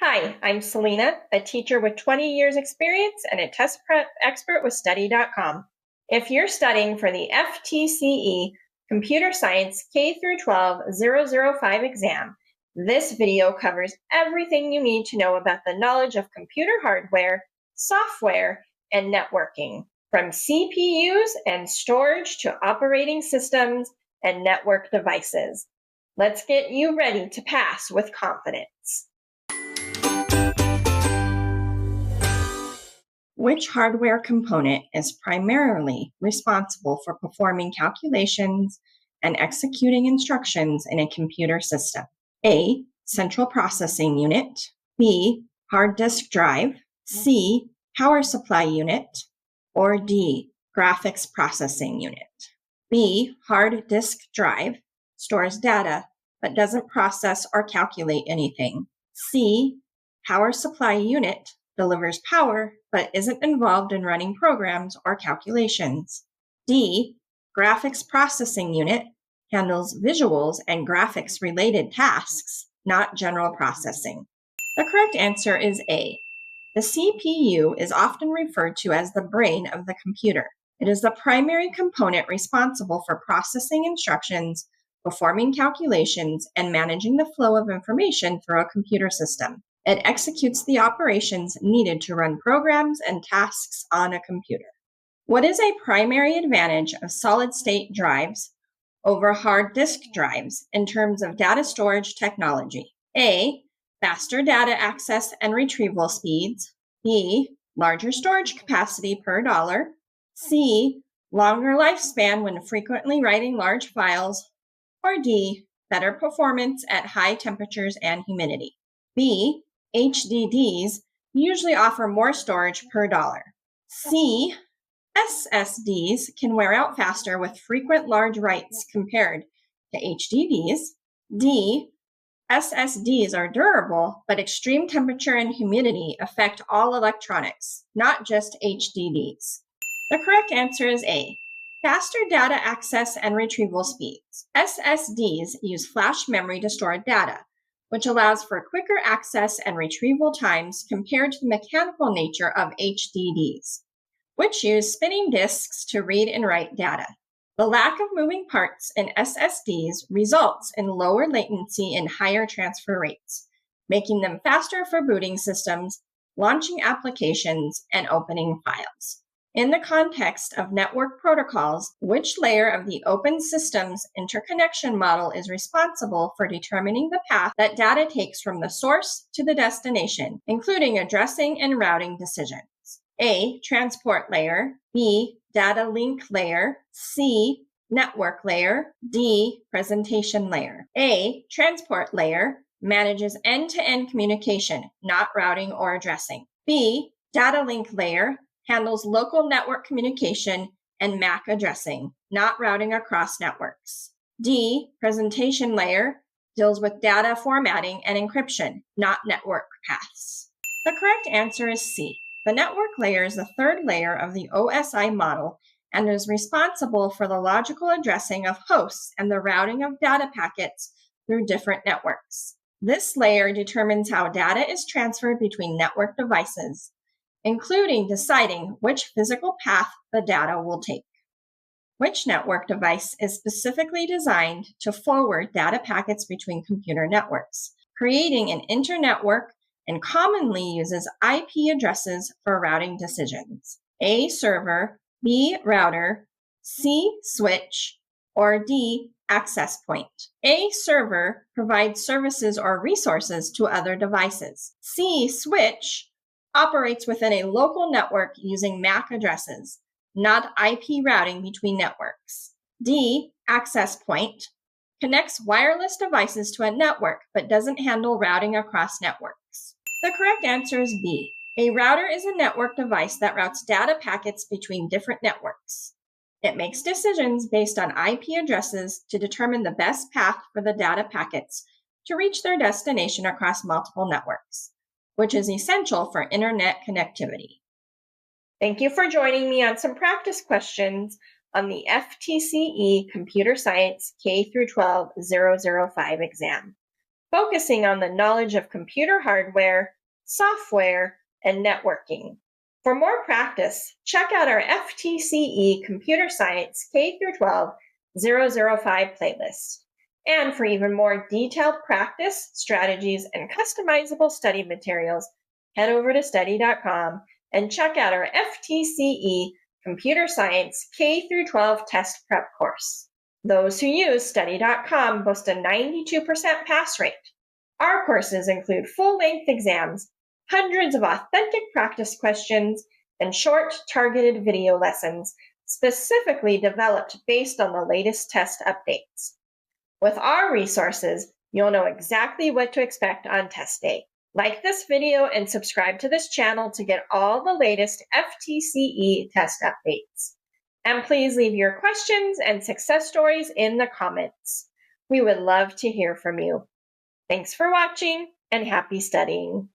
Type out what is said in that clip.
Hi, I'm Selena, a teacher with 20 years experience and a test prep expert with Study.com. If you're studying for the FTCE Computer Science K-12 005 exam, this video covers everything you need to know about the knowledge of computer hardware, software, and networking, from CPUs and storage to operating systems and network devices. Let's get you ready to pass with confidence. Which hardware component is primarily responsible for performing calculations and executing instructions in a computer system? A. Central processing unit. B. Hard disk drive. C. Power supply unit. Or D. Graphics processing unit. B. Hard disk drive stores data but doesn't process or calculate anything. C. Power supply unit delivers power but isn't involved in running programs or calculations. D. Graphics processing unit handles visuals and graphics-related tasks, not general processing. The correct answer is A. The CPU is often referred to as the brain of the computer. It is the primary component responsible for processing instructions, performing calculations, and managing the flow of information through a computer system. It executes the operations needed to run programs and tasks on a computer. What is a primary advantage of solid-state drives over hard disk drives in terms of data storage technology? A. Faster data access and retrieval speeds. B. Larger storage capacity per dollar. C. Longer lifespan when frequently writing large files. Or D. Better performance at high temperatures and humidity. B. HDDs usually offer more storage per dollar. C. SSDs can wear out faster with frequent large writes compared to HDDs. D. SSDs are durable, but extreme temperature and humidity affect all electronics, not just HDDs. The correct answer is A. Faster data access and retrieval speeds. SSDs use flash memory to store data, which allows for quicker access and retrieval times compared to the mechanical nature of HDDs, which use spinning disks to read and write data. The lack of moving parts in SSDs results in lower latency and higher transfer rates, making them faster for booting systems, launching applications, and opening files. In the context of network protocols, which layer of the open systems interconnection model is responsible for determining the path that data takes from the source to the destination, including addressing and routing decisions? A. Transport layer. B. Data link layer. C. Network layer. D. Presentation layer. A. Transport layer manages end-to-end communication, not routing or addressing. B. Data link layer handles local network communication and MAC addressing, not routing across networks. D. Presentation layer deals with data formatting and encryption, not network paths. The correct answer is C. The network layer is the third layer of the OSI model and is responsible for the logical addressing of hosts and the routing of data packets through different networks. This layer determines how data is transferred between network devices, including deciding which physical path the data will take. Which network device is specifically designed to forward data packets between computer networks, creating an internetwork, and commonly uses IP addresses for routing decisions? A. Server, B. Router, C. Switch, or D. Access point. A. Server provides services or resources to other devices. C. Switch operates within a local network using MAC addresses, not IP routing between networks. D. Access point connects wireless devices to a network but doesn't handle routing across networks. The correct answer is B. A router is a network device that routes data packets between different networks. It makes decisions based on IP addresses to determine the best path for the data packets to reach their destination across multiple networks, which is essential for internet connectivity. Thank you for joining me on some practice questions on the FTCE Computer Science K-12 005 exam. focusing on the knowledge of computer hardware, software, and networking. For more practice, check out our FTCE Computer Science K-12 005 playlist. And for even more detailed practice, strategies, and customizable study materials, head over to study.com and check out our FTCE Computer Science K-12 test prep course. Those who use study.com boast a 92% pass rate. Our courses include full-length exams, hundreds of authentic practice questions, and short, targeted video lessons specifically developed based on the latest test updates. With our resources, you'll know exactly what to expect on test day. Like this video and subscribe to this channel to get all the latest FTCE test updates. And please leave your questions and success stories in the comments. We would love to hear from you. Thanks for watching and happy studying.